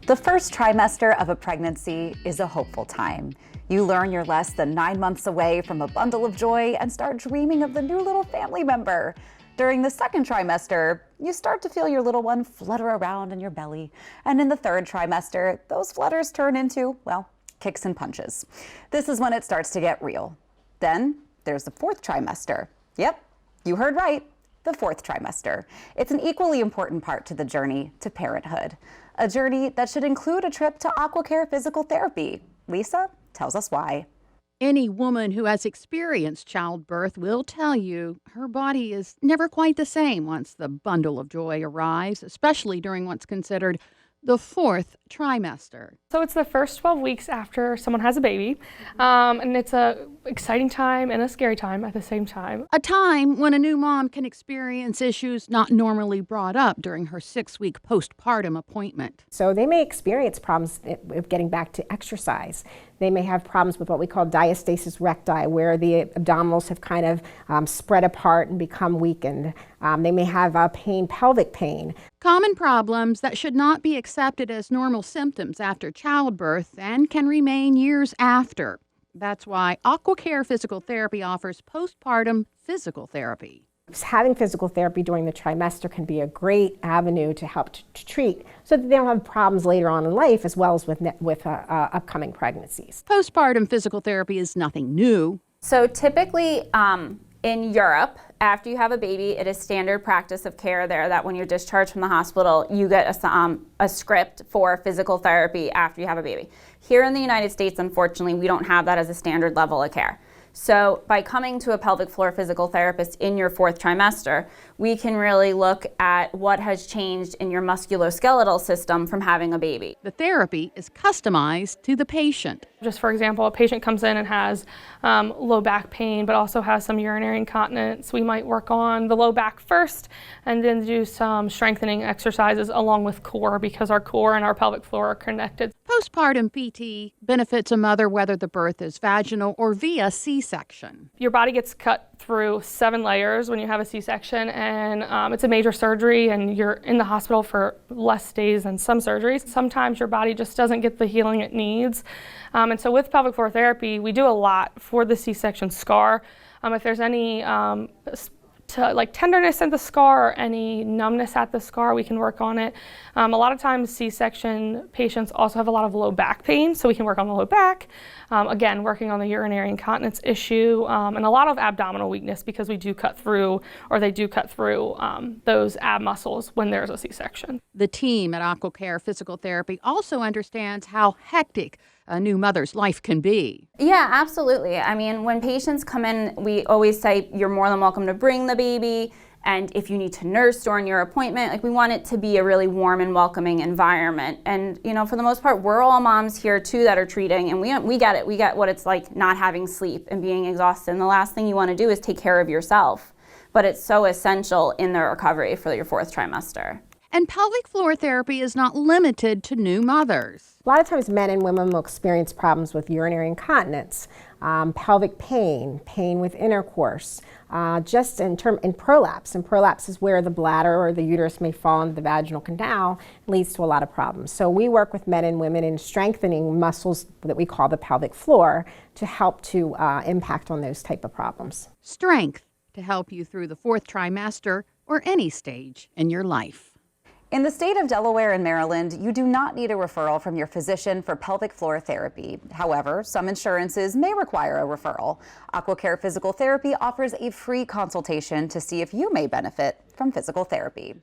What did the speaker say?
The first trimester of a pregnancy is a hopeful time. You learn you're less than 9 months away from a bundle of joy and start dreaming of the new little family member. During the second trimester, you start to feel your little one flutter around in your belly. And in the third trimester, those flutters turn into, well, kicks and punches. This is when it starts to get real. Then there's the fourth trimester. Yep, you heard right, the fourth trimester. It's an equally important part to the journey to parenthood. A journey that should include a trip to Aquacare physical therapy. Lisa tells us why. Any woman who has experienced childbirth will tell you her body is never quite the same once the bundle of joy arrives, especially during what's considered the fourth trimester. So it's the first 12 weeks after someone has a baby, and it's a exciting time and a scary time at the same time. A time when a new mom can experience issues not normally brought up during her 6-week postpartum appointment. So they may experience problems with getting back to exercise. They may have problems with what we call Diastasis Recti, where the abdominals have kind of spread apart and become weakened. They may have pelvic pain. Common problems that should not be accepted as normal symptoms after childbirth and can remain years after. That's why Aquacare Physical Therapy offers postpartum physical therapy. Having physical therapy during the trimester can be a great avenue to help to treat so that they don't have problems later on in life as well as with upcoming pregnancies. Postpartum physical therapy is nothing new. So typically in Europe, after you have a baby, it is standard practice of care there that when you're discharged from the hospital, you get a script for physical therapy after you have a baby. Here in the United States, unfortunately, we don't have that as a standard level of care. So by coming to a pelvic floor physical therapist in your fourth trimester, we can really look at what has changed in your musculoskeletal system from having a baby. The therapy is customized to the patient. Just for example, a patient comes in and has low back pain, but also has some urinary incontinence. We might work on the low back first and then do some strengthening exercises along with core, because our core and our pelvic floor are connected. Postpartum PT benefits a mother whether the birth is vaginal or via C-section. Your body gets cut through 7 layers when you have a C-section, and it's a major surgery, and you're in the hospital for less days than some surgeries. Sometimes your body just doesn't get the healing it needs. And so with pelvic floor therapy, we do a lot for the C-section scar. If there's any tenderness in the scar or any numbness at the scar, we can work on it. A lot of times C-section patients also have a lot of low back pain, so we can work on the low back. Again, working on the urinary incontinence issue, and a lot of abdominal weakness, because we do cut through, or they do cut through those ab muscles when there's a C-section. The team at Aquacare Physical Therapy also understands how hectic a new mother's life can be. Yeah, absolutely. I mean, when patients come in, we always say you're more than welcome to bring the baby, and if you need to nurse during your appointment, we want it to be a really warm and welcoming environment. And for the most part, we're all moms here too that are treating, and we get it. We get what it's like not having sleep and being exhausted. And the last thing you want to do is take care of yourself. But it's so essential in the recovery for your fourth trimester. And pelvic floor therapy is not limited to new mothers. A lot of times men and women will experience problems with urinary incontinence, pelvic pain, pain with intercourse, just in prolapse. And prolapse is where the bladder or the uterus may fall into the vaginal canal, and leads to a lot of problems. So we work with men and women in strengthening muscles that we call the pelvic floor to help to impact on those type of problems. Strength to help you through the fourth trimester or any stage in your life. In the state of Delaware and Maryland, you do not need a referral from your physician for pelvic floor therapy. However, some insurances may require a referral. Aquacare Physical Therapy offers a free consultation to see if you may benefit from physical therapy.